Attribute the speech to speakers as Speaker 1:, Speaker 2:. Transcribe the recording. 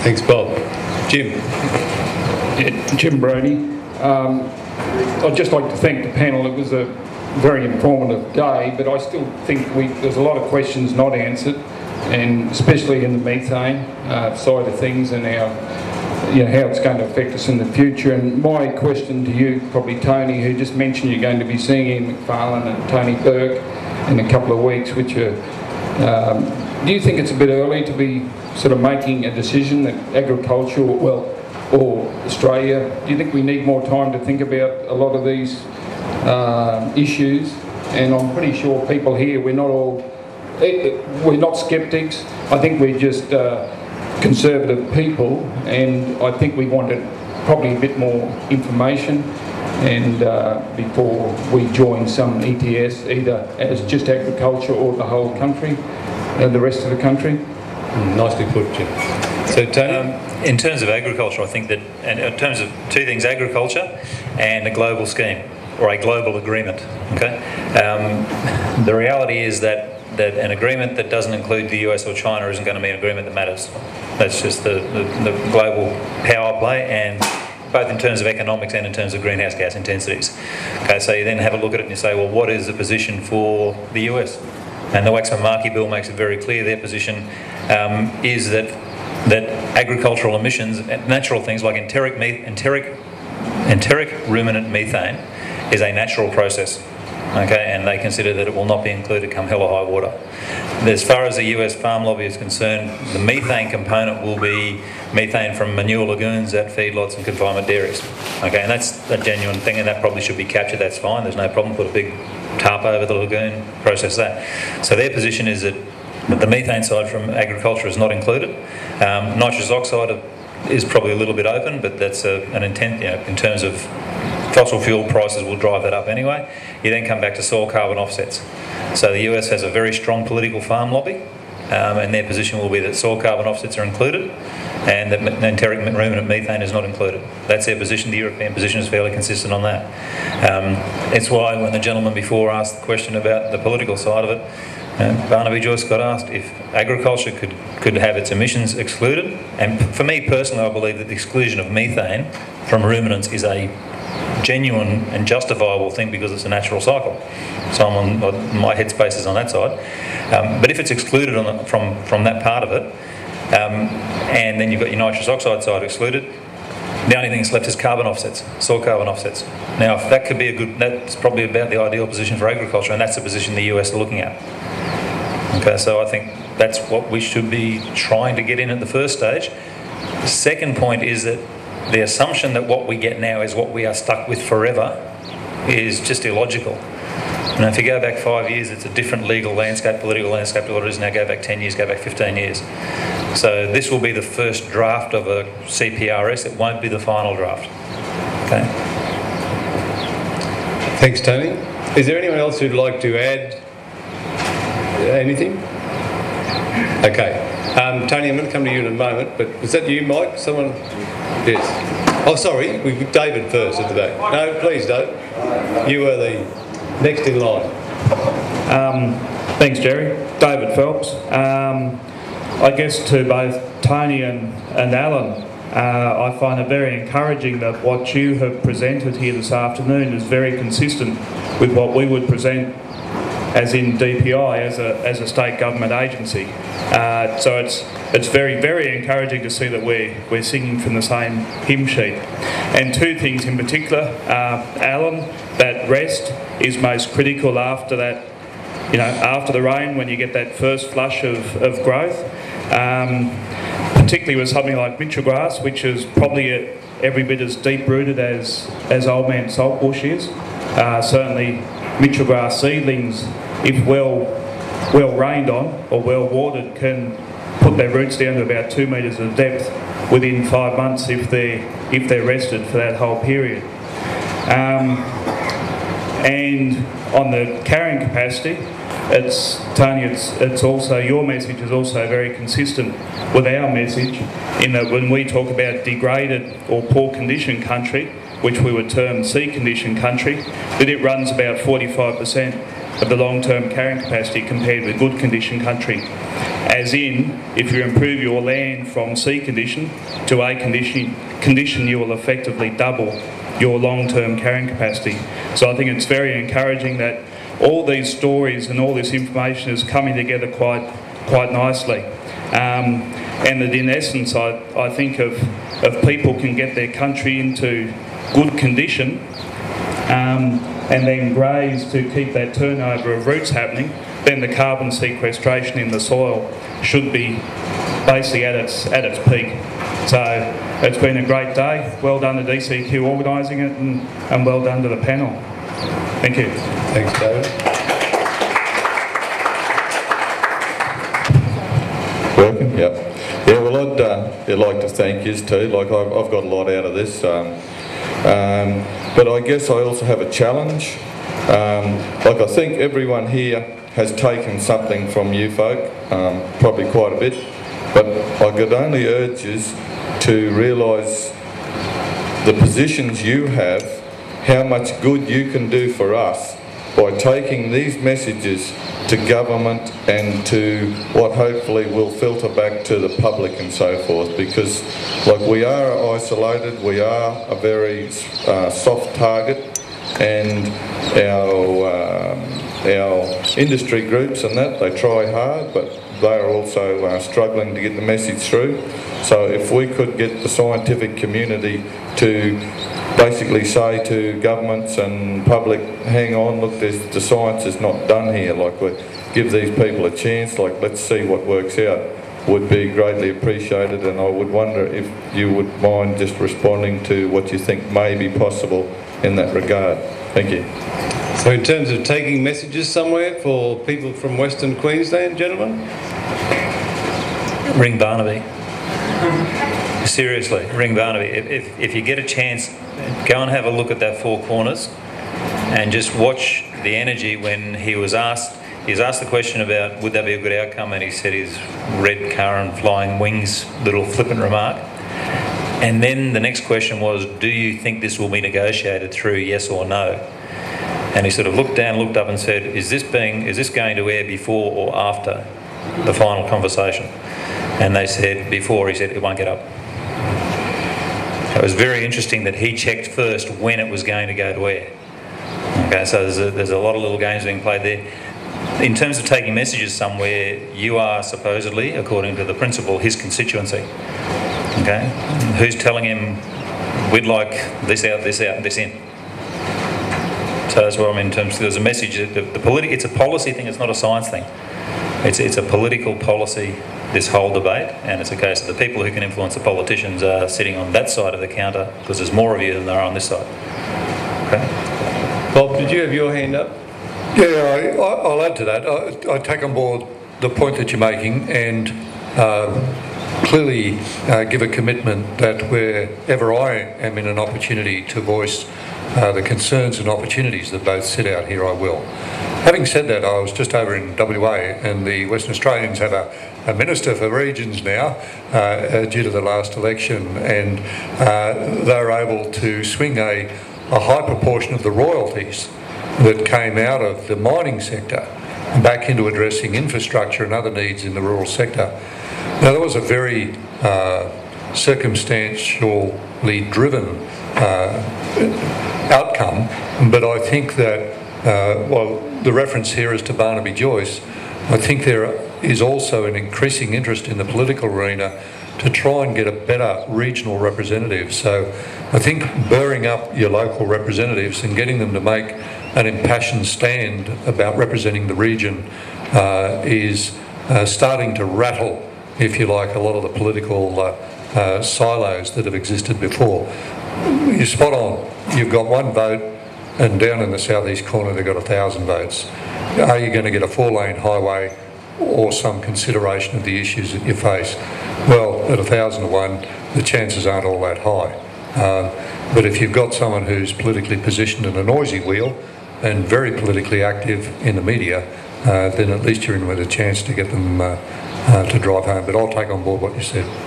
Speaker 1: Thanks, Bob. Jim.
Speaker 2: Yeah, Jim Brody. I'd just like to thank the panel. It was a very informative day, but I still think there's a lot of questions not answered, and especially in the methane side of things and how it's going to affect us in the future. And my question to you, probably Tony, who just mentioned you're going to be seeing Ian Macfarlane and Tony Burke in a couple of weeks, which are, do you think it's a bit early to be sort of making a decision that agriculture, or Australia, do you think we need more time to think about a lot of these issues? And I'm pretty sure people here, we're not skeptics. I think we're just conservative people, and I think we wanted probably a bit more information and before we join some ETS, either as just agriculture or the whole country, the rest of the country.
Speaker 1: Nicely put, Jim. So, Tony?
Speaker 3: In terms of agriculture, I think that, and in terms of two things, agriculture and a global scheme, or a global agreement, okay? The reality is that an agreement that doesn't include the US or China isn't going to be an agreement that matters. That's just the global power play, and both in terms of economics and in terms of greenhouse gas intensities. Okay, so you then have a look at it and you say, well, what is the position for the US? And the Waxman-Markey bill makes it very clear their position is that agricultural emissions, natural things like enteric ruminant methane is a natural process, okay, and they consider that it will not be included come hell or high water. As far as the US farm lobby is concerned, the methane component will be methane from manure lagoons at feedlots and confinement dairies, okay, and that's a genuine thing, and that probably should be captured. That's fine, there's no problem. Put a big tarp over the lagoon, process that. So their position is that the methane side from agriculture is not included. Nitrous oxide is probably a little bit open, but that's an intent, in terms of fossil fuel prices will drive that up anyway. You then come back to soil carbon offsets. So the US has a very strong political farm lobby, and their position will be that soil carbon offsets are included and that enteric ruminant methane is not included. That's their position. The European position is fairly consistent on that. It's why when the gentleman before asked the question about the political side of it, Barnaby Joyce got asked if agriculture could have its emissions excluded, and for me personally I believe that the exclusion of methane from ruminants is a genuine and justifiable thing because it's a natural cycle. So my headspace is on that side. But if it's excluded from that part of it, and then you've got your nitrous oxide side excluded, the only thing that's left is carbon offsets, soil carbon offsets. Now, if that could be that's probably about the ideal position for agriculture, and that's the position the US are looking at. Okay, so I think that's what we should be trying to get in at the first stage. The second point is that the assumption that what we get now is what we are stuck with forever is just illogical. And if you go back 5 years, it's a different legal landscape, political landscape to what it is now. Go back 10 years, go back 15 years. So this will be the first draft of a CPRS. It won't be the final draft. Okay.
Speaker 1: Thanks, Tony. Is there anyone else who'd like to add anything? Okay. Tony, I'm going to come to you in a moment, but was that you, Mike? Someone? Yes. Oh, sorry. We've David first at the back. No, please don't. You are the next in line.
Speaker 2: Thanks, Jerry. David Phelps. I guess to both Tony and Alan, I find it very encouraging that what you have presented here this afternoon is very consistent with what we would present as in DPI as a state government agency. So it's very, very encouraging to see that we're singing from the same hymn sheet. And two things in particular, Alan, that rest is most critical after that, after the rain, when you get that first flush of growth, particularly with something like mitchell grass, which is probably every bit as deep-rooted as old man saltbush is. Certainly mitchell grass seedlings, if well rained on or well watered, can put their roots down to about 2 metres of depth within 5 months if they're rested for that whole period. And on the carrying capacity, it's also, your message is also very consistent with our message, in that when we talk about degraded or poor condition country, which we would term sea condition country, that it runs about 45%
Speaker 4: of the long-term carrying capacity compared with good condition country. As in, if you improve your land from C condition to A condition, you will effectively double your long-term carrying capacity. So I think it's very encouraging that all these stories and all this information is coming together quite nicely. And that in essence, I think if people can get their country into good condition and then graze to keep that turnover of roots happening, then the carbon sequestration in the soil should be basically at its peak. So it's been a great day. Well done to DCQ organising it, and well done to the panel. Thank you.
Speaker 1: Thanks, David.
Speaker 5: Working? Yep. Yeah, well, I'd like to thank you too. Like, I've got a lot out of this. But I guess I also have a challenge. Like, I think everyone here has taken something from you folk, probably quite a bit. But I could only urge you to realise the positions you have, how much good you can do for us by taking these messages to government and to what hopefully will filter back to the public and so forth, because like, we are isolated, we are a very soft target, and our industry groups and that, they try hard, but they are also struggling to get the message through. So if we could get the scientific community to basically say to governments and public, hang on, look, the science is not done here, like, we give these people a chance, like, let's see what works out, would be greatly appreciated. And I would wonder if you would mind just responding to what you think may be possible in that regard. Thank you.
Speaker 1: So in terms of taking messages somewhere for people from Western Queensland, gentlemen?
Speaker 3: Ring Barnaby. Seriously, ring Barnaby. If you get a chance, go and have a look at that Four Corners and just watch the energy when he was asked the question about would that be a good outcome, and he said his red car and flying wings little flippant remark. And then the next question was, do you think this will be negotiated through, yes or no? And he sort of looked down, looked up and said, is this going to air before or after the final conversation? And they said before. He said it won't get up. It was very interesting that he checked first when it was going to go to air. Okay, so there's a lot of little games being played there. In terms of taking messages somewhere, you are supposedly, according to the principal, his constituency. Okay, who's telling him we'd like this out, and this in? So that's what I mean in terms of there's a message. It's a policy thing. It's not a science thing. It's a political policy, this whole debate, and it's a case of the people who can influence the politicians are sitting on that side of the counter because there's more of you than there are on this side. Okay.
Speaker 1: Bob, did you have your hand up?
Speaker 6: Yeah, I'll add to that. I take on board the point that you're making, and clearly give a commitment that wherever I am in an opportunity to voice the concerns and opportunities that both set out here, I will. Having said that, I was just over in WA, and the Western Australians have a Minister for Regions now due to the last election, and they're able to swing a high proportion of the royalties that came out of the mining sector back into addressing infrastructure and other needs in the rural sector. Now, that was a very circumstantially driven outcome, but I think that, while the reference here is to Barnaby Joyce, I think there is also an increasing interest in the political arena to try and get a better regional representative. So I think burring up your local representatives and getting them to make an impassioned stand about representing the region is starting to rattle, if you like, a lot of the political silos that have existed before. You're spot on. You've got one vote, and down in the southeast corner they've got 1,000 votes. Are you going to get a 4-lane highway or some consideration of the issues that you face? Well, at 1,000 to 1, the chances aren't all that high. But if you've got someone who's politically positioned in a noisy wheel and very politically active in the media, then at least you're in with a chance to get them to drive home. But I'll take on board what you said.